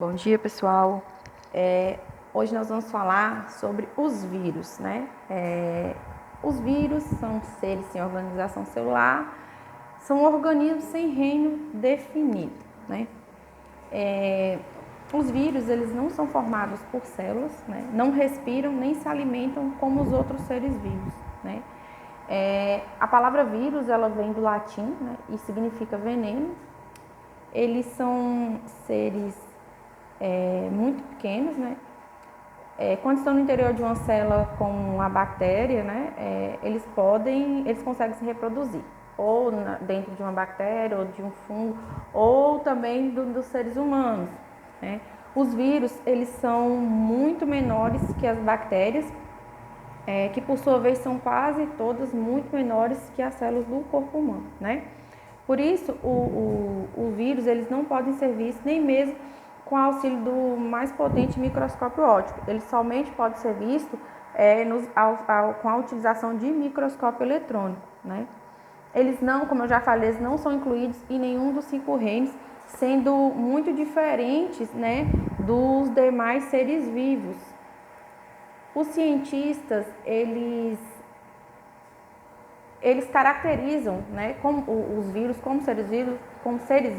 Bom dia, pessoal. Hoje nós vamos falar sobre os vírus, né? Os vírus são seres sem organização celular, são organismos sem reino definido, né? Os vírus, eles não são formados por células, né? Não respiram nem se alimentam como os outros seres vivos, né? A palavra vírus, ela vem do latim, né? E significa veneno. Eles são seres muito pequenos, né? Quando estão no interior de uma célula com a bactéria, né? Eles conseguem se reproduzir, ou dentro de uma bactéria, ou de um fungo, ou também dos seres humanos, né? Os vírus, eles são muito menores que as bactérias, que por sua vez são quase todas muito menores que as células do corpo humano, né? Por isso, o vírus, eles não podem ser vistos nem mesmo com o auxílio do mais potente microscópio óptico. Ele somente pode ser visto com a utilização de microscópio eletrônico, né? Eles não, como eu já falei, eles não são incluídos em nenhum dos 5 reinos, sendo muito diferentes, né, dos demais seres vivos. Os cientistas, eles caracterizam, né, os vírus como seres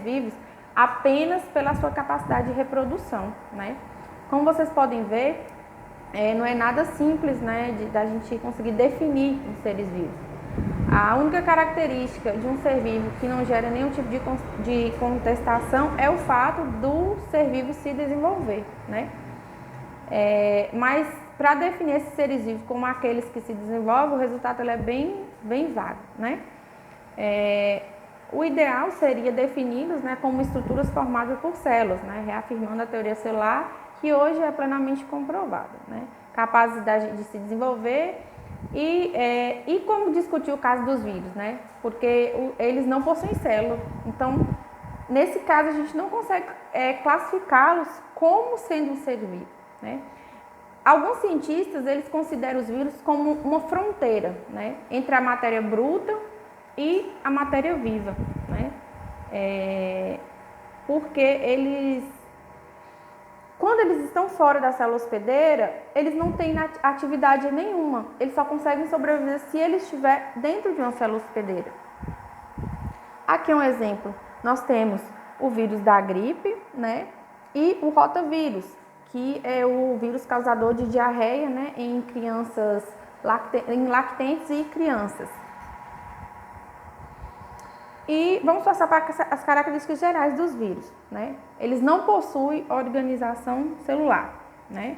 vivos apenas pela sua capacidade de reprodução, né? Como vocês podem ver, não é nada simples, né, da gente conseguir definir os seres vivos. A única característica de um ser vivo que não gera nenhum tipo de contestação é o fato do ser vivo se desenvolver, né? Mas para definir esses seres vivos como aqueles que se desenvolvem, o resultado é bem vago, né? O ideal seria defini-los, né, como estruturas formadas por células, né, reafirmando a teoria celular, que hoje é plenamente comprovada, né, capazes de se desenvolver e como discutir o caso dos vírus, né, porque eles não possuem célula. Então, nesse caso, a gente não consegue classificá-los como sendo um ser vivo, né. Alguns cientistas, eles consideram os vírus como uma fronteira, né, entre a matéria bruta e a matéria viva, né? Porque quando eles estão fora da célula hospedeira, eles não têm atividade nenhuma. Eles só conseguem sobreviver se ele estiver dentro de uma célula hospedeira. Aqui é um exemplo. Nós temos o vírus da gripe, né? E o rotavírus, que é o vírus causador de diarreia, né? Em crianças, em lactentes e crianças. E vamos passar para as características gerais dos vírus, né? Eles não possuem organização celular, né?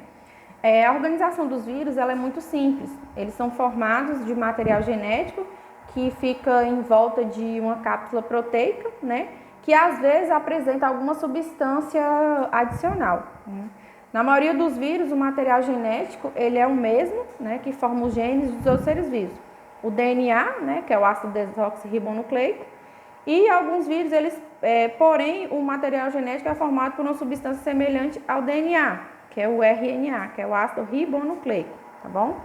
A organização dos vírus, ela é muito simples. Eles são formados de material genético que fica em volta de uma cápsula proteica, né? Que às vezes apresenta alguma substância adicional, né? Na maioria dos vírus, o material genético, ele é o mesmo, né? Que forma os genes dos outros seres vivos. O DNA, né? Que é o ácido desoxirribonucleico. E alguns vírus, porém, o material genético é formado por uma substância semelhante ao DNA, que é o RNA, que é o ácido ribonucleico, tá bom?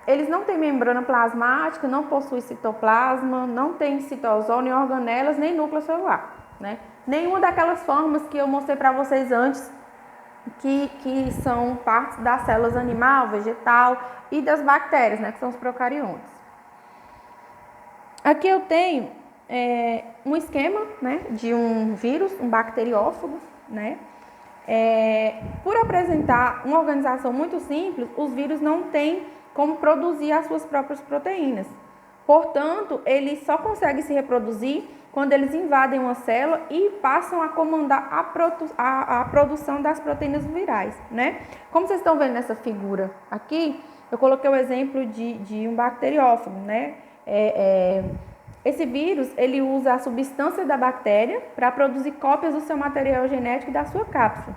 Eles não têm membrana plasmática, não possuem citoplasma, não têm citosol, nem organelas, nem núcleo celular, né? Nenhuma daquelas formas que eu mostrei para vocês antes, que são partes das células animal, vegetal e das bactérias, né? Que são os procariontes. Aqui eu tenho um esquema, né, de um vírus, um bacteriófago, né? Por apresentar uma organização muito simples, os vírus não têm como produzir as suas próprias proteínas. Portanto, eles só conseguem se reproduzir quando eles invadem uma célula e passam a comandar a produção das proteínas virais, né? Como vocês estão vendo nessa figura aqui, eu coloquei o exemplo de um bacteriófago, né? Esse vírus, ele usa a substância da bactéria para produzir cópias do seu material genético e da sua cápsula.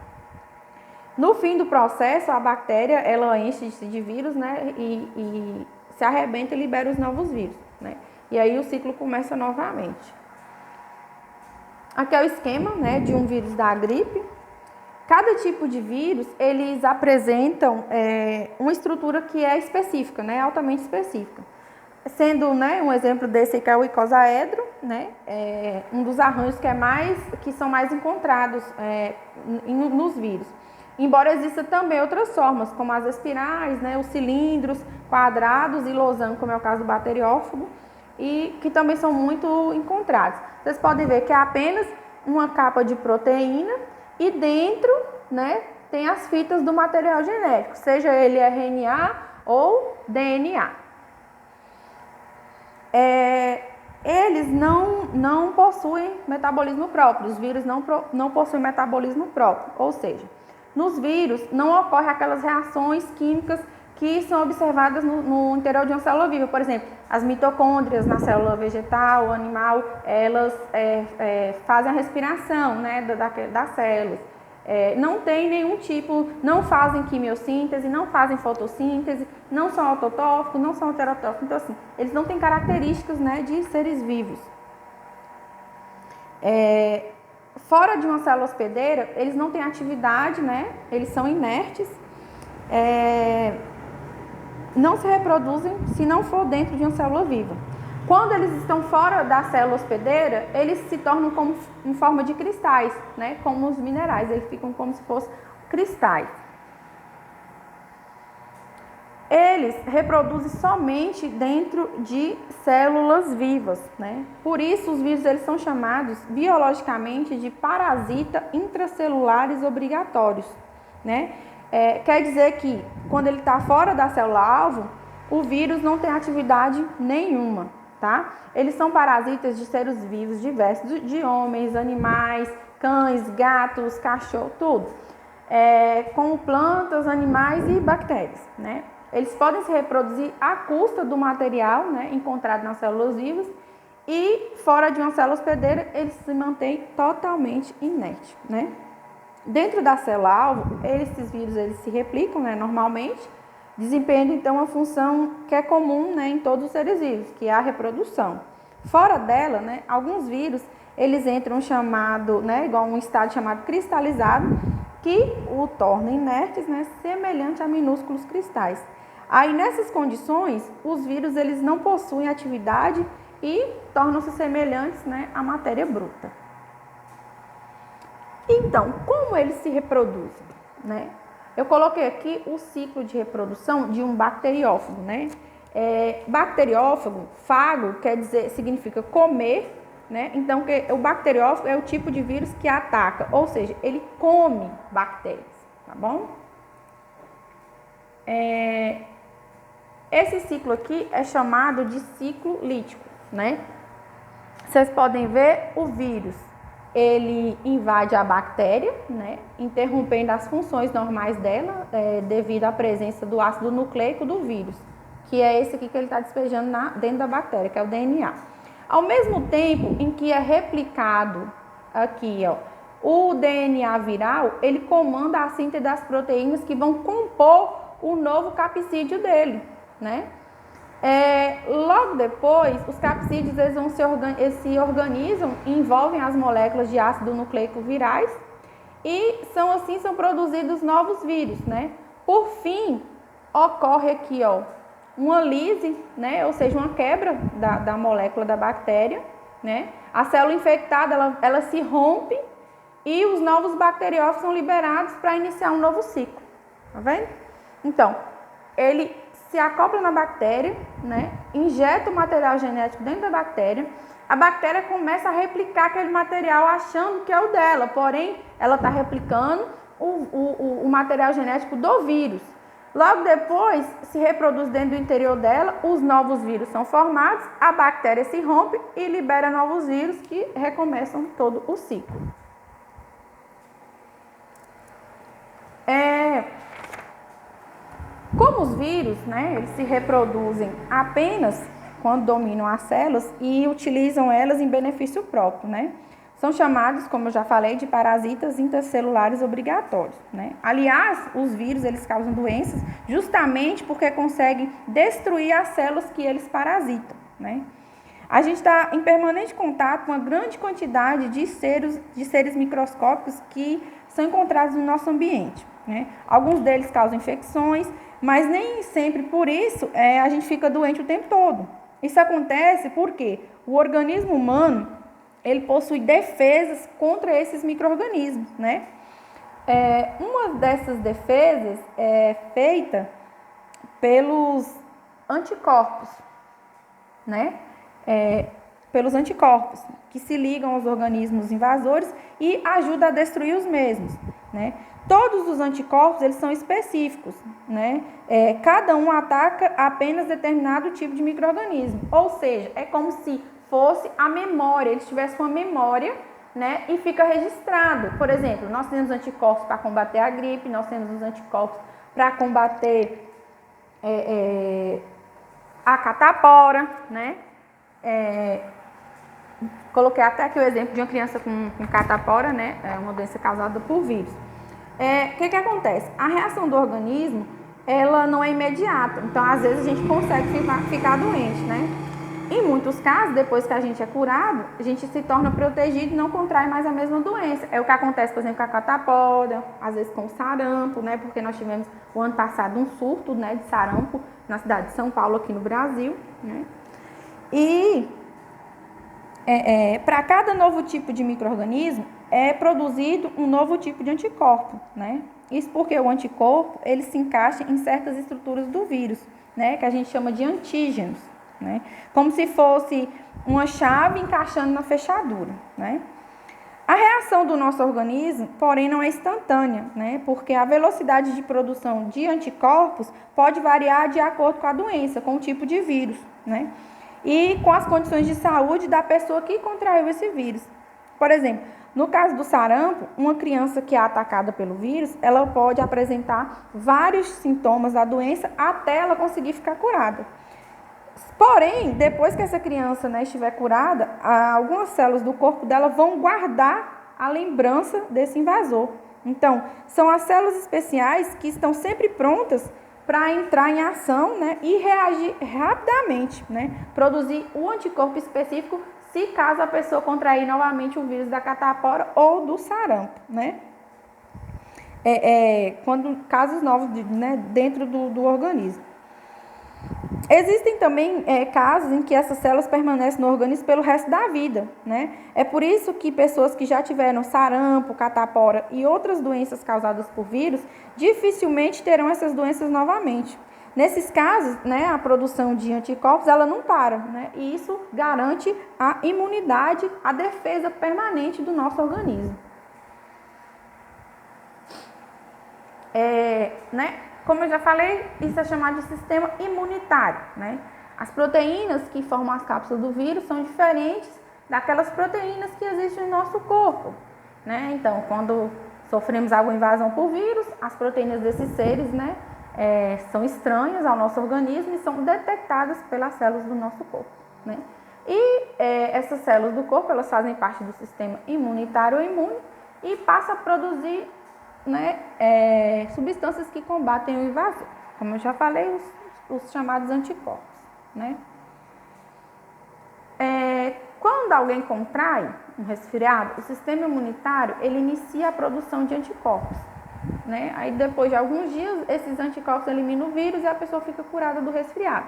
No fim do processo, a bactéria, ela enche-se de vírus, né, e se arrebenta e libera os novos vírus, né? E aí o ciclo começa novamente. Aqui é o esquema, né, de um vírus da gripe. Cada tipo de vírus, eles apresentam uma estrutura que é específica, né, altamente específica. Sendo, né, um exemplo desse que é o icosaedro, né, um dos arranjos que são mais encontrados nos vírus. Embora exista também outras formas, como as espirais, né, os cilindros, quadrados e losango, como é o caso do bacteriófago, e que também são muito encontrados. Vocês podem ver que é apenas uma capa de proteína e dentro, né, tem as fitas do material genético, seja ele RNA ou DNA. Eles não possuem metabolismo próprio, os vírus não possuem metabolismo próprio, ou seja, nos vírus não ocorrem aquelas reações químicas que são observadas no interior de uma célula viva. Por exemplo, as mitocôndrias na célula vegetal, animal, elas fazem a respiração, né, das células. Não tem nenhum tipo, não fazem quimiossíntese, não fazem fotossíntese, não são autotróficos, não são heterotróficos. Então, assim, eles não têm características, né, de seres vivos. Fora de uma célula hospedeira, eles não têm atividade, né, eles são inertes, não se reproduzem se não for dentro de uma célula viva. Quando eles estão fora da célula hospedeira, eles se tornam como em forma de cristais, né? Como os minerais, eles ficam como se fossem cristais. Eles reproduzem somente dentro de células vivas, né? Por isso os vírus eles são chamados biologicamente de parasita intracelulares obrigatórios, né? Quer dizer que quando ele está fora da célula-alvo, o vírus não tem atividade nenhuma. Tá? Eles são parasitas de seres vivos diversos, de homens, animais, cães, gatos, cachorro, tudo. Como plantas, animais e bactérias. Né? Eles podem se reproduzir à custa do material, né, encontrado nas células vivas e fora de uma célula hospedeira eles se mantêm totalmente inertes. Né? Dentro da célula-alvo, esses vírus eles se replicam, né, normalmente, desempenhando então uma função que é comum, né, em todos os seres vivos, que é a reprodução. Fora dela, né, alguns vírus eles entram igual um estado chamado cristalizado, que o torna inertes, né, semelhante a minúsculos cristais. Aí nessas condições, os vírus eles não possuem atividade e tornam-se semelhantes, né, à matéria bruta. Então, como eles se reproduzem, né? Eu coloquei aqui o ciclo de reprodução de um bacteriófago, né? Bacteriófago, fago, significa comer, né? Então, o bacteriófago é o tipo de vírus que ataca, ou seja, ele come bactérias, tá bom? Esse ciclo aqui é chamado de ciclo lítico, né? Vocês podem ver o vírus. Ele invade a bactéria, né, interrompendo as funções normais dela devido à presença do ácido nucleico do vírus, que é esse aqui que ele está despejando dentro da bactéria, que é o DNA. Ao mesmo tempo em que é replicado aqui, ó, o DNA viral, ele comanda a síntese das proteínas que vão compor o novo capsídeo dele, né? Logo depois, os capsídeos eles se organizam e envolvem as moléculas de ácido nucleico virais e são produzidos novos vírus, né? Por fim, ocorre aqui, ó, uma lise, né? Ou seja, uma quebra da molécula da bactéria, né? A célula infectada, ela se rompe e os novos bacteriófagos são liberados para iniciar um novo ciclo, tá vendo? Então, ele se acopla na bactéria, né? Injeta o material genético dentro da bactéria, a bactéria começa a replicar aquele material achando que é o dela, porém ela está replicando o material genético do vírus. Logo depois se reproduz dentro do interior dela, os novos vírus são formados, a bactéria se rompe e libera novos vírus que recomeçam todo o ciclo. Como os vírus, né, eles se reproduzem apenas quando dominam as células e utilizam elas em benefício próprio, né? São chamados, como eu já falei, de parasitas intracelulares obrigatórios, né? Aliás, os vírus eles causam doenças justamente porque conseguem destruir as células que eles parasitam, né? A gente está em permanente contato com uma grande quantidade de seres microscópicos que são encontrados no nosso ambiente, né? Alguns deles causam infecções, mas nem sempre por isso a gente fica doente o tempo todo, Isso acontece porque o organismo humano, ele possui defesas contra esses micro-organismos, né? Uma dessas defesas é feita pelos anticorpos, né? Pelos anticorpos, que se ligam aos organismos invasores e ajudam a destruir os mesmos, né? Todos os anticorpos, eles são específicos, né? Cada um ataca apenas determinado tipo de micro-organismo, ou seja, é como se fosse a memória, eles tivessem uma memória, né? E fica registrado. Por exemplo, nós temos anticorpos para combater a gripe, nós temos os anticorpos para combater a catapora, né? Coloquei até aqui o exemplo de uma criança com catapora, né? É uma doença causada por vírus. O que acontece? A reação do organismo, ela não é imediata. Então, às vezes, a gente consegue ficar doente, né? Em muitos casos, depois que a gente é curado, a gente se torna protegido e não contrai mais a mesma doença. É o que acontece, por exemplo, com a catapora, às vezes com o sarampo, né? Porque nós tivemos, o ano passado, um surto, né, de sarampo na cidade de São Paulo, aqui no Brasil, né? E para cada novo tipo de micro-organismo, é produzido um novo tipo de anticorpo, né? Isso porque o anticorpo, ele se encaixa em certas estruturas do vírus, né? Que a gente chama de antígenos, né? Como se fosse uma chave encaixando na fechadura, né? A reação do nosso organismo, porém, não é instantânea, né? Porque a velocidade de produção de anticorpos pode variar de acordo com a doença, com o tipo de vírus, né? E com as condições de saúde da pessoa que contraiu esse vírus. Por exemplo, no caso do sarampo, uma criança que é atacada pelo vírus, ela pode apresentar vários sintomas da doença até ela conseguir ficar curada. Porém, depois que essa criança, né, estiver curada, algumas células do corpo dela vão guardar a lembrança desse invasor. Então, são as células especiais que estão sempre prontas para entrar em ação, né, e reagir rapidamente, né, produzir o anticorpo específico se caso a pessoa contrair novamente o vírus da catapora ou do sarampo, né? Quando casos novos, né, dentro do organismo. Existem também casos em que essas células permanecem no organismo pelo resto da vida, né? É por isso que pessoas que já tiveram sarampo, catapora e outras doenças causadas por vírus dificilmente terão essas doenças novamente. Nesses casos, né, a produção de anticorpos ela não para, né? E isso garante a imunidade, a defesa permanente do nosso organismo. Né? Como eu já falei, isso é chamado de sistema imunitário, né? As proteínas que formam as cápsulas do vírus são diferentes daquelas proteínas que existem no nosso corpo, né? Então, quando sofremos alguma invasão por vírus, as proteínas desses seres, né, são estranhas ao nosso organismo e são detectadas pelas células do nosso corpo, né? E essas células do corpo, elas fazem parte do sistema imunitário ou imune e passam a produzir, né, substâncias que combatem o invasor. Como eu já falei, os chamados anticorpos, né? Quando alguém contrai um resfriado, o sistema imunitário, ele inicia a produção de anticorpos, né? Aí depois de alguns dias, esses anticorpos eliminam o vírus e a pessoa fica curada do resfriado.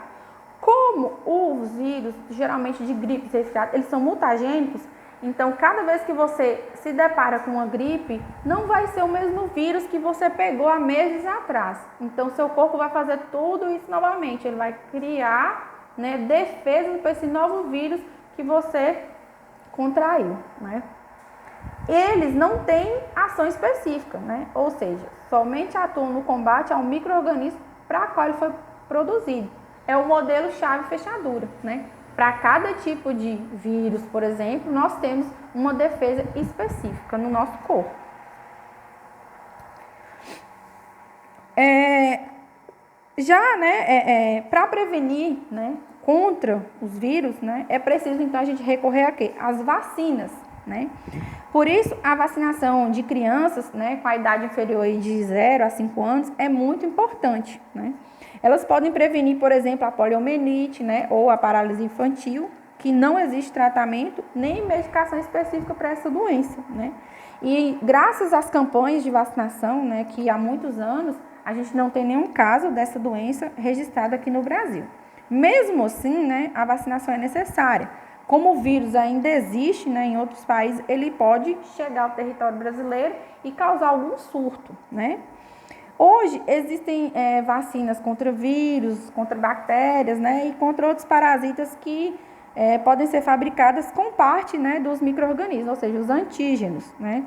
Como os vírus, geralmente de gripe e resfriado, eles são mutagênicos, então cada vez que você se depara com uma gripe, não vai ser o mesmo vírus que você pegou há meses atrás. Então seu corpo vai fazer tudo isso novamente, ele vai criar, né, defesas para esse novo vírus que você contraiu, né? Eles não têm ação específica, né? Ou seja, somente atuam no combate ao micro-organismo para qual ele foi produzido. É o modelo chave-fechadura, né? Para cada tipo de vírus, por exemplo, nós temos uma defesa específica no nosso corpo. Já, né, para prevenir, né, contra os vírus, né, é preciso então a gente recorrer a quê? Às vacinas, né? Por isso, a vacinação de crianças, né, com a idade inferior de 0 a 5 anos é muito importante, né? Elas podem prevenir, por exemplo, a poliomielite, né, ou a paralisia infantil, que não existe tratamento nem medicação específica para essa doença, né? E graças às campanhas de vacinação, né, que há muitos anos a gente não tem nenhum caso dessa doença registrado aqui no Brasil. Mesmo assim, né, a vacinação é necessária. Como o vírus ainda existe, né, em outros países, ele pode chegar ao território brasileiro e causar algum surto, né? Hoje existem vacinas contra vírus, contra bactérias, né, e contra outros parasitas que podem ser fabricadas com parte, né, dos micro-organismos, ou seja, os antígenos, né,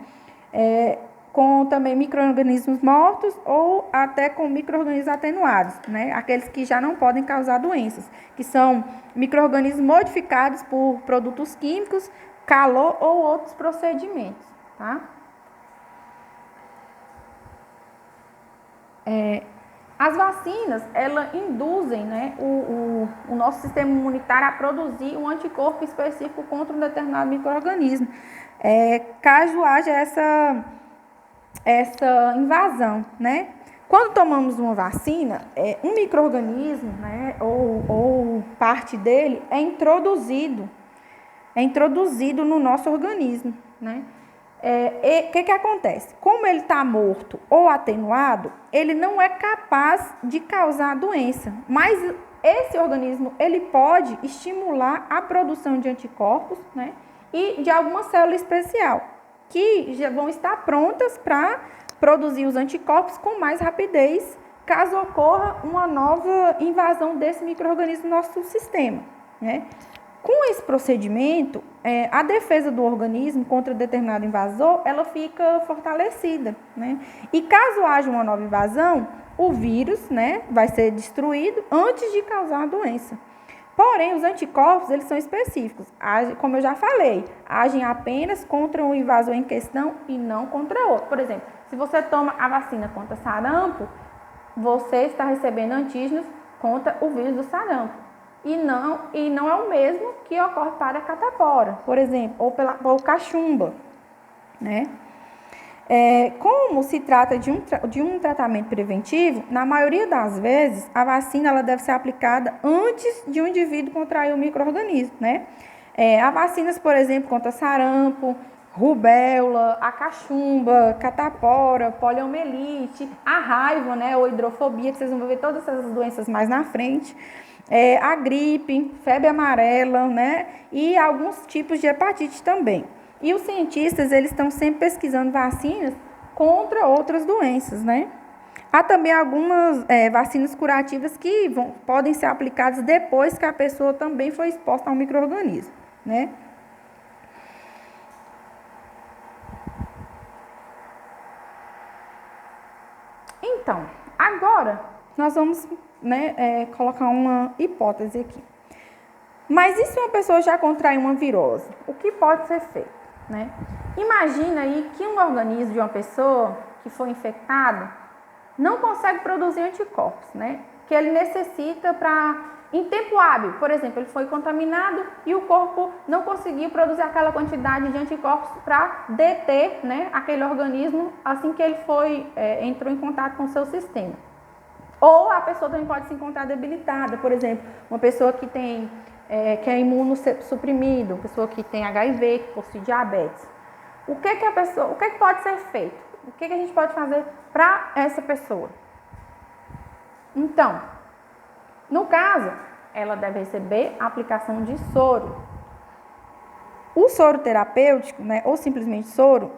com também micro-organismos mortos ou até com micro-organismos atenuados, né, aqueles que já não podem causar doenças, que são micro-organismos modificados por produtos químicos, calor ou outros procedimentos, tá? As vacinas, elas induzem, né, o nosso sistema imunitário a produzir um anticorpo específico contra um determinado micro-organismo, caso haja essa invasão, né? Quando tomamos uma vacina, um micro-organismo, né, ou parte dele é introduzido no nosso organismo, né? O que acontece? Como ele está morto ou atenuado, ele não é capaz de causar a doença, mas esse organismo ele pode estimular a produção de anticorpos, né, e de alguma célula especial, que já vão estar prontas para produzir os anticorpos com mais rapidez, caso ocorra uma nova invasão desse micro-organismo no nosso sistema, né? Com esse procedimento, a defesa do organismo contra determinado invasor, ela fica fortalecida, né? E caso haja uma nova invasão, o vírus, né, vai ser destruído antes de causar a doença. Porém, os anticorpos, eles são específicos. Como eu já falei, agem apenas contra o invasor em questão e não contra outro. Por exemplo, se você toma a vacina contra sarampo, você está recebendo antígenos contra o vírus do sarampo. E não é o mesmo que ocorre para a catapora, por exemplo, ou cachumba, né? Como se trata de um tratamento preventivo, na maioria das vezes, a vacina ela deve ser aplicada antes de um indivíduo contrair o micro-organismo, né? Há vacinas, por exemplo, contra sarampo, rubéola, a cachumba, catapora, poliomielite, a raiva, né, ou hidrofobia, que vocês vão ver todas essas doenças mais na frente. A gripe, febre amarela, né? E alguns tipos de hepatite também. E os cientistas, eles estão sempre pesquisando vacinas contra outras doenças, né? Há também algumas vacinas curativas que podem ser aplicadas depois que a pessoa também foi exposta a um micro-organismo, né? Então, agora nós vamos, né, colocar uma hipótese aqui. Mas e se uma pessoa já contrair uma virose? O que pode ser feito, né? Imagina aí que um organismo de uma pessoa que foi infectado não consegue produzir anticorpos, né? Que ele necessita em tempo hábil. Por exemplo, ele foi contaminado e o corpo não conseguiu produzir aquela quantidade de anticorpos para deter, né, aquele organismo assim que ele entrou em contato com o seu sistema. Ou a pessoa também pode se encontrar debilitada, por exemplo, uma pessoa que que é imunossuprimido, uma pessoa que tem HIV, que possui diabetes. O que pode ser feito? O que a gente pode fazer para essa pessoa? Então, no caso, ela deve receber a aplicação de soro. O soro terapêutico, né, ou simplesmente soro,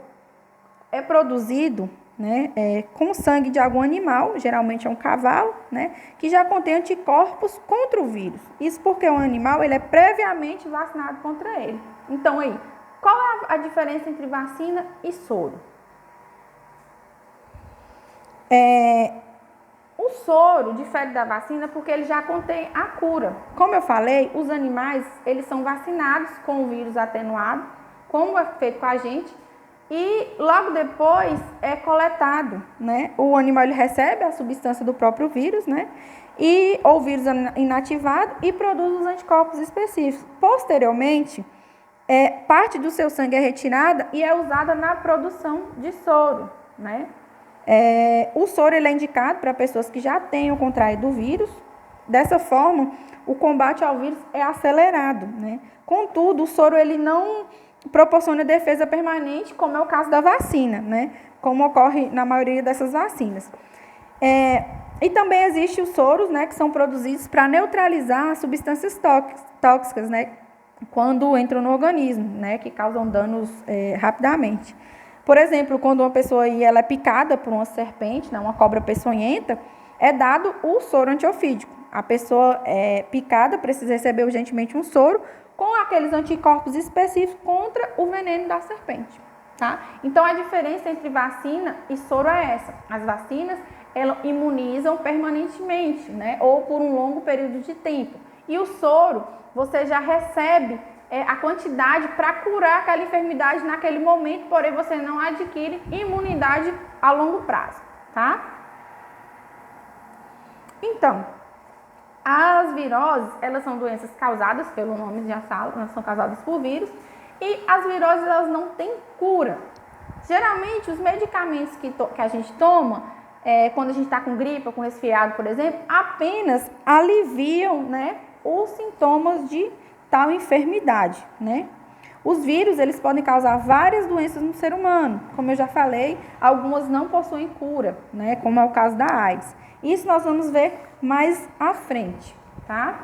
é produzido, né, com sangue de algum animal, geralmente é um cavalo, né, que já contém anticorpos contra o vírus. Isso porque o animal ele é previamente vacinado contra ele. Então, aí, qual é a diferença entre vacina e soro? O soro difere da vacina porque ele já contém a cura. Como eu falei, os animais eles são vacinados com o vírus atenuado, como é feito com a gente, e logo depois é coletado, né? O animal ele recebe a substância do próprio vírus, né? Ou vírus inativado e produz os anticorpos específicos. Posteriormente, parte do seu sangue é retirada e é usada na produção de soro, né? O soro ele é indicado para pessoas que já tenham contraído o vírus. Dessa forma, o combate ao vírus é acelerado, né? Contudo, o soro ele não proporciona defesa permanente, como é o caso da vacina, né? Como ocorre na maioria dessas vacinas. E também existem os soros, né, que são produzidos para neutralizar substâncias tóxicas, né, quando entram no organismo, né, que causam danos rapidamente. Por exemplo, quando uma pessoa ela é picada por uma serpente, né, uma cobra peçonhenta, é dado o soro antiofídico. A pessoa picada precisa receber urgentemente um soro com aqueles anticorpos específicos contra o veneno da serpente. Tá? Então, a diferença entre vacina e soro é essa. As vacinas, elas imunizam permanentemente, né? Ou por um longo período de tempo. E o soro, você já recebe a quantidade para curar aquela enfermidade naquele momento, porém você não adquire imunidade a longo prazo, tá? Então, as viroses, elas são doenças causadas, pelo nome já fala, elas são causadas por vírus, e as viroses, elas não têm cura. Geralmente, os medicamentos que a gente toma, quando a gente está com gripe ou com resfriado, por exemplo, apenas aliviam, né, os sintomas de tal enfermidade, né? Os vírus, eles podem causar várias doenças no ser humano. Como eu já falei, algumas não possuem cura, né, como é o caso da AIDS. Isso nós vamos ver mais à frente, tá?